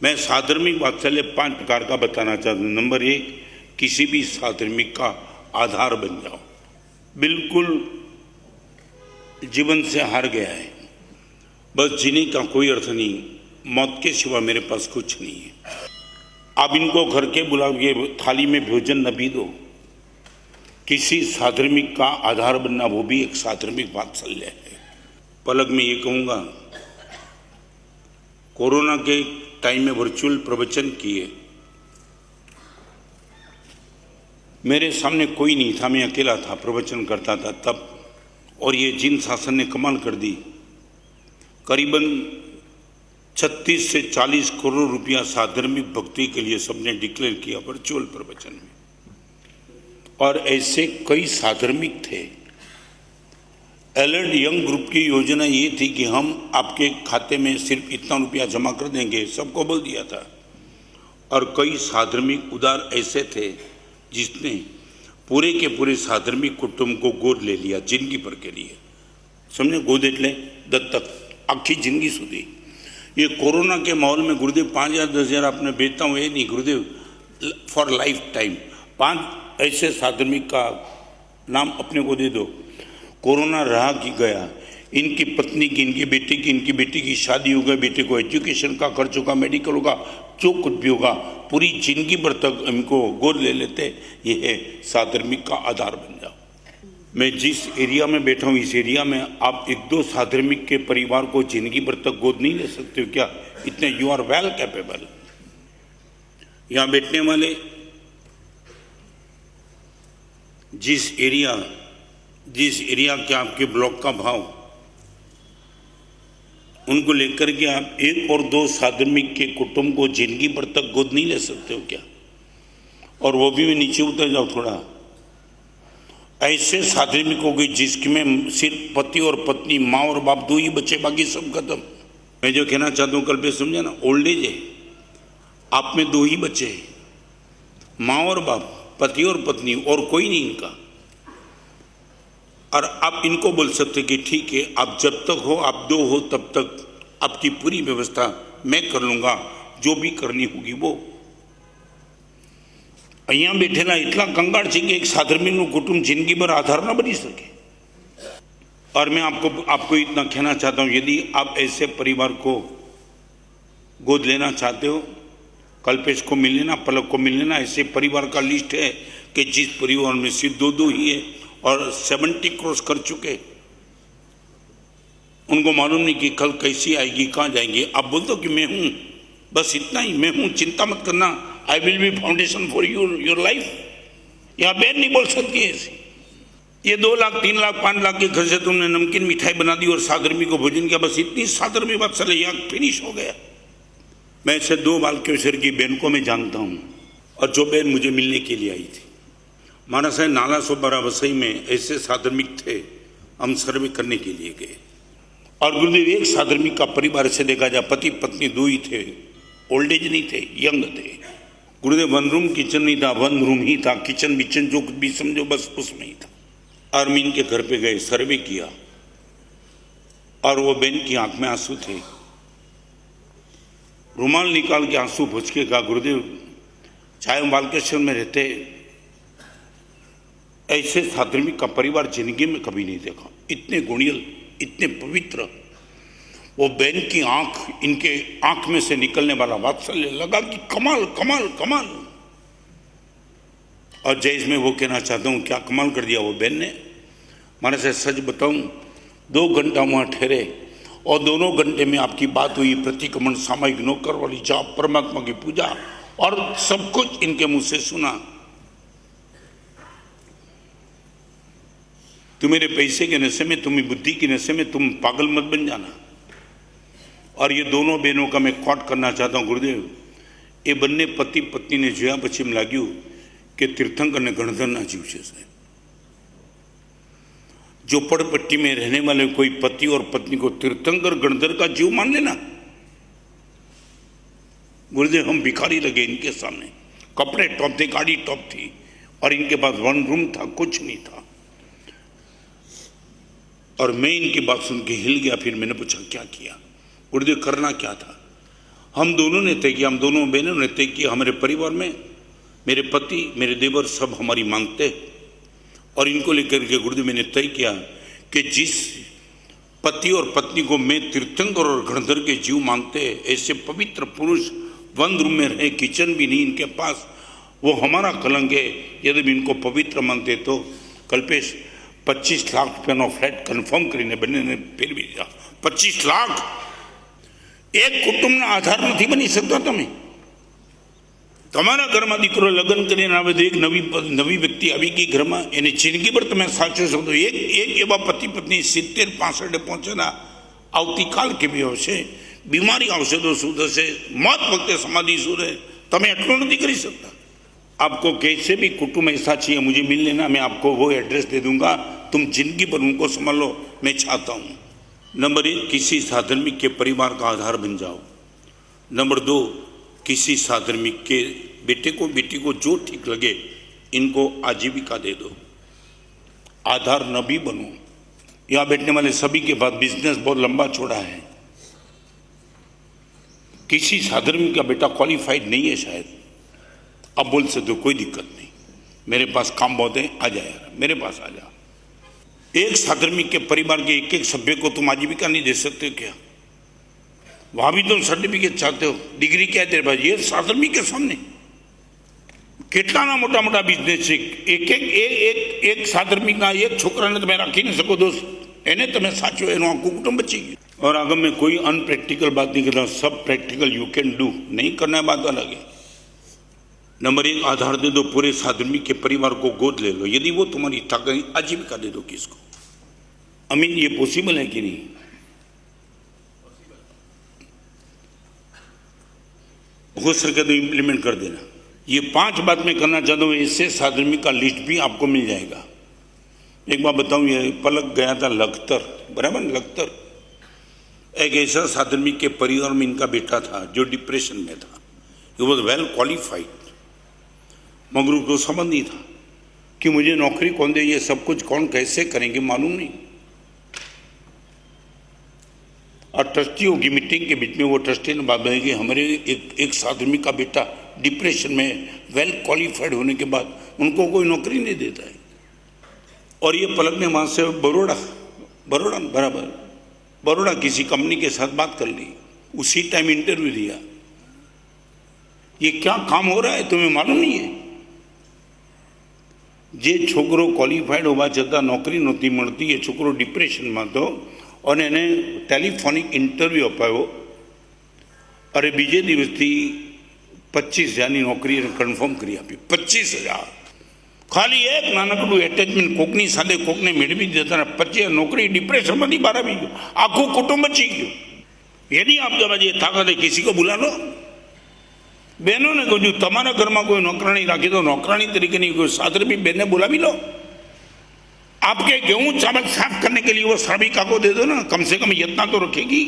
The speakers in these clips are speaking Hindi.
मैं साधर्मिक वात्सल्य 5 प्रकार का बताना चाहता हूँ। नंबर 1, किसी भी साधर्मिक का आधार बन जाओ। बिल्कुल जीवन से हार गया है, बस जीने का कोई अर्थ नहीं, मौत के सिवा मेरे पास कुछ नहीं है। आप इनको घर के बुला के थाली में भोजन न भी दो। किसी साधर्मिक का आधार बनना वो भी एक साधर्मिक वात्सल्य है। पलक में ये कहूँगा, कोरोना के टाइम में वर्चुअल प्रवचन किए, मेरे सामने कोई नहीं था, मैं अकेला था, प्रवचन करता था तब। और ये जिन शासन ने कमाल कर दी, करीबन 36 से 40 करोड़ रुपया साधर्मिक भक्ति के लिए सबने डिक्लेयर किया वर्चुअल प्रवचन में। और ऐसे कई साधर्मिक थे। अलर्ट यंग ग्रुप की योजना ये थी कि हम आपके खाते में सिर्फ इतना रुपया जमा कर देंगे, सबको बोल दिया था। और कई साधर्मिक उदार ऐसे थे जिसने पूरे के पूरे साधर्मिक कुटुंब को गोद ले लिया जिंदगी भर के लिए। समझे, गोद एटले दत्तक, आखी जिंदगी सुधी। ये कोरोना के माहौल में गुरुदेव 5,000 10,000 आपने बेचता हूँ, ये नहीं, गुरुदेव फॉर लाइफ टाइम 5 ऐसे साधर्मिक का नाम अपने को दे दो। कोरोना रहा कि गया, इनकी पत्नी की, इनकी बेटी की, इनकी बेटी की शादी हो गई, बेटे को एजुकेशन का खर्च होगा, मेडिकल होगा, जो कुछ भी होगा, पूरी जिंदगी भर तक इनको गोद ले लेते। ये है साधर्मिक का आधार बन जाओ। मैं जिस एरिया में बैठा हूँ, इस एरिया में आप 1-2 साधर्मिक के परिवार को जिंदगी भर तक गोद नहीं ले सकते हो क्या? इतने यू आर वेल कैपेबल। यहाँ बैठने वाले जिस एरिया के आपके ब्लॉक का भाव, उनको लेकर के आप 1 और 2 साधर्मिक के कुटुंब को जिंदगी भर तक गोद नहीं ले सकते हो क्या? और वो भी नीचे उतर जाओ थोड़ा, ऐसे साधर्मिकों की जिसमें सिर्फ पति और पत्नी, माँ और बाप 2 ही बच्चे, बाकी सब खत्म। मैं जो कहना चाहता हूँ, कल पे समझा ना, ओल्ड एज है, आप में 2 ही बच्चे हैं, माँ और बाप, पति और पत्नी, और कोई नहीं इनका। और आप इनको बोल सकते कि ठीक है, आप जब तक हो, आप 2 हो, तब तक आपकी पूरी व्यवस्था मैं कर लूँगा, जो भी करनी होगी वो। અહીંયા બેઠેલા એટલા કંગાળ છે કે એક સાધર્મિકનું કુટુંબ જિંદગીભર આધાર ન બની શકે। और मैं आपको इतना कहना चाहता हूँ, यदि आप ऐसे परिवार को गोद लेना चाहते हो, कल्पेश को मिल लेना, पलक को मिल लेना। ऐसे परिवार का लिस्ट है कि जिस परिवार में सिर्फ 2 ही है और 70 क्रॉस कर चुके, उनको मालूम नहीं कि कल कैसी आएगी, कहाँ जाएंगे। आप बोल दो कि मैं हूँ, बस इतना ही, मैं हूँ, चिंता मत करना, I will be foundation for your life. यहाँ बहन नहीं बोल सकती है ऐसी। ये 2 लाख 3 लाख 5 लाख के घर से तुमने नमकीन मिठाई बना दी और साधर्मिक को भोजन किया, बस इतनी साधर्मिक बात चले, यहाँ फिनिश हो गया। मैं ऐसे 2 बालकेश्वर की बहन को मैं जानता हूँ, और जो बहन मुझे मिलने के लिए आई थी, माना साहब नाला सोबारा वसई में ऐसे साधर्मिक थे, हम सर्वे करने के लिए गए। और गुरुदेव एक साधर्मिक का परिवार से देखा जाए, पति पत्नी 2 ही थे, ओल्ड एज नहीं थे, यंग थे। गुरुदेव 1 रूम किचन नहीं था, 1 रूम ही था, किचन बिचन जो कुछ भी समझो बस उसमें ही था। और मैं इनके घर पे गए, सर्वे किया, और वो बहन की आंख में आंसू थे। रुमाल निकाल के आंसू पोंछ के कहा, गुरुदेव चाहे हम बालकेश्वर में रहते, ऐसे साधर्मिक का परिवार जिंदगी में कभी नहीं देखा। इतने गुणियल, इतने पवित्र। वो बहन की आंख, इनके आंख में से निकलने वाला वात्सल्य लगा कि कमाल कमाल कमाल। और जय में वो कहना चाहता हूँ, क्या कमाल कर दिया वो बहन ने। माने से सच बताऊँ, 2 घंटा वहाँ ठहरे, और दोनों घंटे में आपकी बात हुई, प्रतिक्रमण, सामयिक नौकर वाली जाप, परमात्मा की पूजा, और सब कुछ इनके मुंह से सुना। तुम मेरे पैसे के नशे में, तुम्हें बुद्धि की नशे में तुम पागल मत बन जाना। और ये दोनों बहनों का मैं कोट करना चाहता हूँ, गुरुदेव ये बन्ने पति पत्नी ने जोया पछी में लाग्યું कि तीर्थंकर ने गणधर जीवशे साहेब। झोपड़पट्टी में रहने वाले कोई पति और पत्नी को तीर्थंकर गणधर का जीव मान लेना। गुरुदेव हम भिखारी लगे इनके सामने। कपड़े टॉप थे, गाड़ी टॉप थी, और इनके पास 1 रूम था, कुछ नहीं था। और मैं इनकी बात सुन के हिल गया। फिर मैंने पूछा क्या किया? गुरुदेव करना क्या था? हम दोनों ने तय किया, हम दोनों बहनों ने तय किया, हमारे परिवार में मेरे पति, मेरे देवर सब हमारी मांगते, और इनको लेकर के गुरुदेव मैंने तय किया कि जिस पति और पत्नी को मैं तीर्थंकर और गणधर के जीव मांगते, ऐसे पवित्र पुरुष बंद रूम में रहे, किचन भी नहीं इनके पास, वो हमारा कलंक है। यदि भी इनको पवित्र मानते तो कल्पेश 25 लाख रुपयाનો फ्लैट कन्फर्म કરીને બંનેને ફેરવી દીધા। 25 લાખ એક કુટુંબના આધાર નથી બની શકતા તમે। તમારા ઘરમાં દીકરો લગ્ન કરીને આવે તો એક નવી વ્યક્તિ આવી ગઈ ઘરમાં, એની જિંદગીભર તમે સાચો છો તો એક એવા પતિ પત્ની 70-65 પહોંચેના આવતીકાલ કેવી આવશે, બીમારી આવશે તો શું થશે, મોત વખતે સમાધિ શું રહે, તમે એટલું નથી કરી શકતા। आपको कैसे भी कुटुंब ऐसा चाहिए मुझे मिल लेना, मैं आपको वो एड्रेस दे दूंगा, तुम जिंदगी पर उनको संभालो, मैं चाहता हूँ। नंबर 1, किसी साधर्मिक के परिवार का आधार बन जाओ। नंबर 2, किसी साधर्मिक के बेटे को बेटी को जो ठीक लगे इनको आजीविका दे दो, आधार न भी बनो। यहाँ बैठने वाले सभी के पास बिजनेस बहुत लंबा चौड़ा है, किसी साधर्मिक का बेटा क्वालिफाइड नहीं है शायद, अब बोल सकते हो कोई दिक्कत नहीं, मेरे पास काम बहुत है, आ जा यार मेरे पास आ जा। एक साधर्मिक के परिवार के एक सभ्य को तुम आजीविका नहीं दे सकते क्या? वहां भी तुम सर्टिफिकेट चाहते हो, डिग्री क्या है तेरे पास? ये साधर्मिक के सामने કેટલાના મોટા મોટા બિઝનેસ છે, એક સાધર્મિકના એક છોકરાને તમે રાખી ન શકો દોસ્ત, એને તમે સાચો, એનું આખું કુટુંબ બચી ગયું। और अगर मैं कोई अनप्रैक्टिकल बात नहीं करता, सब प्रैक्टिकल यू कैन डू, नहीं करना बात अलग है। नंबर 1, आधार दे दो, पूरे साधर्मिक के परिवार को गोद ले लो, यदि वो तुम्हारी ताकत, आजीविका दे दो किसको। अमीन ये पॉसिबल है कि नहीं? हो सके तो इम्प्लीमेंट कर देना। ये 5 बात मैं करना चाहता हूँ, इससे साधर्मिक का लिस्ट भी आपको मिल जाएगा। एक बात बताऊँ, ये पलक गया था लखतर, बराबर लखतर, एक ऐसा साधर्मिक के परिवार में इनका बेटा था जो डिप्रेशन में था, ही वॉज वेल क्वालिफाइड, मगर उसको समझ नहीं था कि मुझे नौकरी कौन दे, ये सब कुछ कौन कैसे करेंगे मालूम नहीं। और ट्रस्टियों की मीटिंग के बीच में वो ट्रस्टी ने बात बताई कि हमारे एक साधर्मिक का बेटा डिप्रेशन में, वेल क्वालिफाइड होने के बाद उनको कोई नौकरी नहीं देता है। और ये पलक ने वहाँ से बड़ौदा किसी कंपनी के साथ बात कर ली, उसी टाइम इंटरव्यू दिया। ये क्या काम हो रहा है तुम्हें मालूम नहीं है? जे छोकरो क्वॉलिफाइड होवा छतां नौकरी नहोती मळती, ए छोकरो डिप्रेशनमां हतो અને એને ટેલિફોનિક ઇન્ટરવ્યૂ અપાયો, અરે બીજે દિવસથી 25,000ની નોકરી એને કન્ફર્મ કરી આપી। 25,000 ખાલી એક નાનકડું એટેચમેન્ટ કોકની સાથે કોકને મેળવી દેતા, 25 નોકરી, डिप्रेशनમાંથી બહાર આવી ગયો, આખું કુટુંબ બચી ગયું। यदि आप जब ये ताकत है किसी को बुला लो। बहनों ने कहूँ तमारा घर में कोई नौकरानी राखी तो नौकरानी तरीके नहीं, कोई साधर्मी बहन ने बोला भी लो। आपके गेहूं चावल साफ करने के लिए वो श्रमिका को दे दो ना, कम से कम इतना तो रखेगी।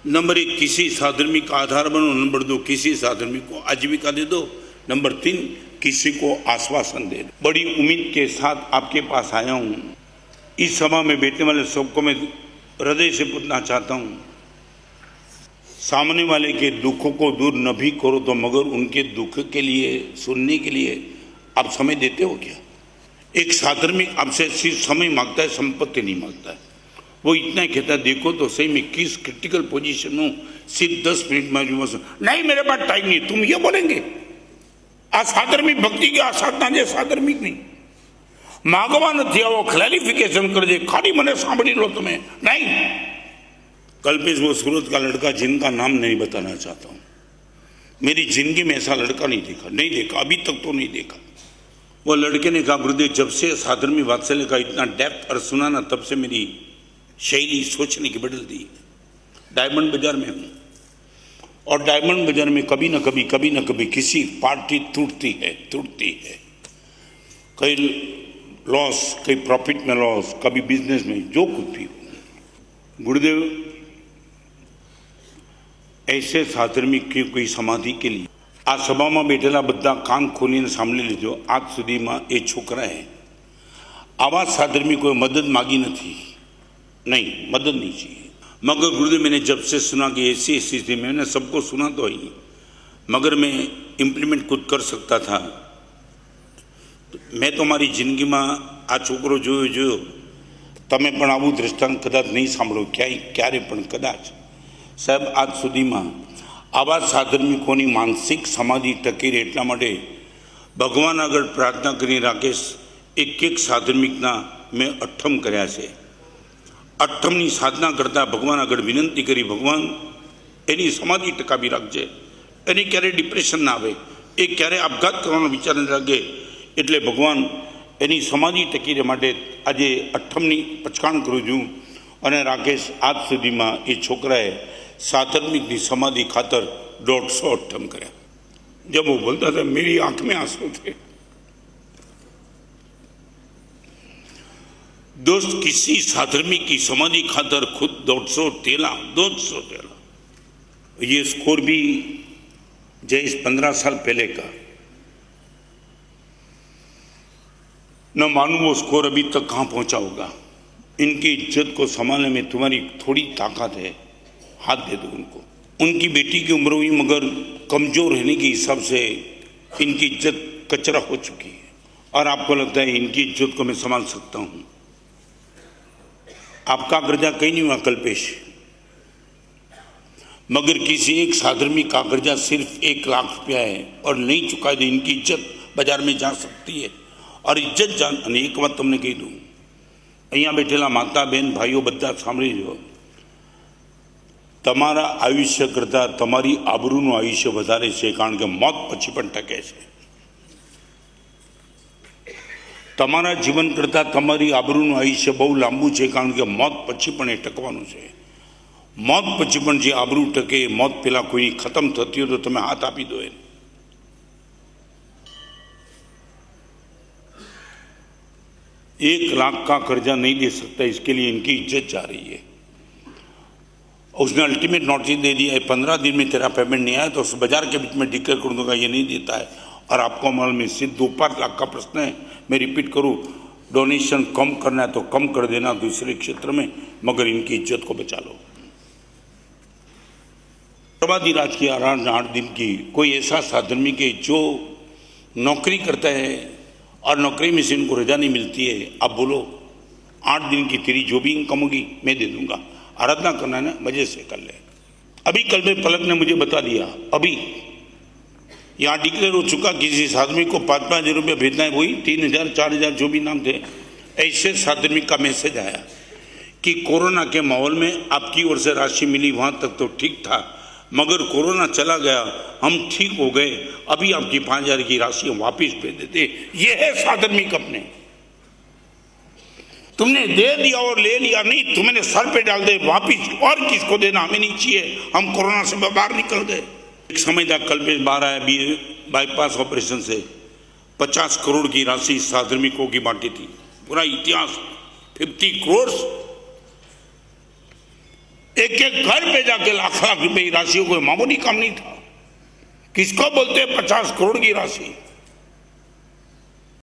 नंबर 1, किसी साधर्मी का आधार बनो। नंबर 2, किसी साधर्मी को आजीविका दे दो। नंबर 3, किसी को आश्वासन दे दो। बड़ी उम्मीद के साथ आपके पास आया हूँ। इस सभा में बैठने वाले सबको मैं हृदय से पूछना चाहता हूँ, सामने वाले के दुखों को दूर न भी करो तो मगर उनके दुख के लिए सुनने के लिए आप समय देते हो क्या? एक साधर्मिक आपसे सिर्फ समय मांगता है, संपत्ति नहीं मांगता है। वो इतना कहता है, देखो तो सही मैं किस क्रिटिकल पोजीशन में हूँ, सिर्फ 10 मिनट में नहीं मेरे पास टाइम नहीं, तुम ये बोलेंगे? आ साधर्मिक भक्ति की आसाधना है, साधर्मिक नहीं मांगवा नहीं आओ, क्लैरिफिकेशन कर दे, खाली मैंने सांभी लो तुम्हें नहीं। कल्पेश वो सूरत का लड़का जिनका नाम नहीं बताना चाहता हूँ, मेरी जिंदगी में ऐसा लड़का नहीं देखा, अभी तक तो नहीं देखा। वो लड़के ने कहा, गुरुदेव जब से साधर्मी वात्सल्य का इतना डेप्थ और सुना ना, तब से मेरी शैली सोचने की बदल दी। डायमंड बाजार में हूँ और डायमंड बाजार में कभी न कभी किसी पार्टी टूटती है। कई लॉस, कई प्रॉफिट में लॉस, कभी बिजनेस में, जो कुछ भी हो। गुरुदेव ऐसे साधर्मी की कोई समाधि के लिए आ सभा में बैठेला बधा कान खोलीने सांभળી लीजो। आज सुधी में ए छोकराए आवा साधर्मी कोई मदद मांगी नहीं, मदद नहीं चाहिए। मगर गुरुदेव मैंने जब से सुना कि ऐसी स्थिति में, मैंने सबको सुना तो ही, मगर मैं इम्प्लीमेंट खुद कर सकता था। मैं तो मारी जिंदगी में आ छोकरो जो तमे पण आवुं दृष्टांत कदाच नहीं सांभळ्यो क्यारे पण कदाच। साहेब आज सुधी में आवा साधर्मिकोनी मानसिक समाधि टकी रहे एटला माटे भगवान आगळ प्रार्थना करी राकेश एक साधर्मिकना मैं अठ्ठम कर्या छे। अठ्ठमनी साधना करता भगवान आगळ विनंती करी, भगवान एनी समाधि टकावी राखजे, एने क्यारे डिप्रेशन ना आवे, ए क्यारे आपघात करवानो विचार न लागे, एटले भगवान एनी समाधि टकी रहे माटे आजे अठ्ठमनी पचकाण करूँ छूँ। अने राकेश आज सुधी में ए छोकराए साधर्मिकनी समाधि खातर 150 अठ्ठम कर्या। जब वो बोलता था मेरी आंख में आंसू थे। दोस्त, किसी साधर्मिक की समाधि खातर खुद 250 तेला, ये स्कोर भी जैस 15 साल पहले का। न मालूम वो स्कोर अभी तक कहाँ पहुंचा होगा। इनकी इज्जत को संभालने में तुम्हारी थोड़ी ताकत है, हाथ दे दो उनको। उनकी बेटी की उम्र हुई मगर कमजोर रहने के हिसाब से इनकी इज्जत कचरा हो चुकी है, और आपको लगता है इनकी इज्जत को मैं संभाल सकता हूँ। आपका कर्जा कहीं नहीं हुआ कल्पेश, मगर किसी एक साधर्मिक का कर्जा सिर्फ 1 लाख रुपया है और नहीं चुकाए तो इनकी इज्जत बाजार में जा सकती है। और इज्जत जान, અને એક વાત તમને કહી દઉં, અહીંયા બેઠેલા માતા બહેન ભાઈઓ બધા સાંભળી લો, તમારા આયુષ્ય કરતાં તમારી આબરૂનું આયુષ્ય વધારે છે, કારણ કે મોત પછી પણ ટકે છે। તમારા જીવન કરતાં તમારી આબરૂનું આયુષ્ય બહુ લાંબુ છે, કારણ કે મોત પછી પણ એ ટકવાનું છે। મોત પછી પણ જે આબરૂ ટકે, મોત પહેલાં કોઈ ખતમ થતી હોય તો તમે હાથ આપી દો એને। 1 लाख का कर्जा नहीं दे सकता, इसके लिए इनकी इज्जत जा रही है। उसने अल्टीमेट नोटिस दे दिया है, 15 दिन में तेरा पेमेंट नहीं आया तो उस बाजार के बीच में डिक्लेयर कर दूंगा, ये नहीं देता है। और आपको अमल में सिर्फ 2-5 लाख का प्रश्न है। मैं रिपीट करूँ, डोनेशन कम करना है तो कम कर देना दूसरे क्षेत्र में, मगर इनकी इज्जत को बचा लो। प्रवादी राज की 8 दिन की कोई ऐसा साधर्मिक है जो नौकरी करता है और नौकरी में से इनको रजा नहीं मिलती है, आप बोलो 8 दिन की तेरी जो भी इनकम होगी मैं दे दूंगा, आराधना करना है ना मजे से कर ले। अभी कल में पलक ने मुझे बता दिया, अभी यहाँ डिक्लेयर हो चुका किसी साधर्मिक को 5-5 हज़ार रुपया भेजना है, वही 3,000 4,000 जो भी नाम थे, ऐसे साधर्मिक का मैसेज आया कि कोरोना के माहौल में आपकी ओर से राशि मिली, वहाँ तक तो ठीक था, मगर कोरोना चला गया, हम ठीक हो गए, अभी आपकी 5,000 की राशि हम वापिस भेज देते। ये है साधर्मिक अपने। तुमने दे दिया और ले लिया नहीं, तुम्हें सर पे डाल दे वापिस, और किसको देना, हमें नहीं चाहिए, हम कोरोना से बाहर निकल गए। एक समय था कल पे बाहर आया, बाईपास ऑपरेशन से 50 करोड़ की राशि साधर्मिकों की बांटी थी। पूरा इतिहास 50 करोड़, एक घर पे जाके लाख रुपए की राशि, कोई मामूली काम नहीं था। किसको बोलते हैं 50 करोड़ की राशि?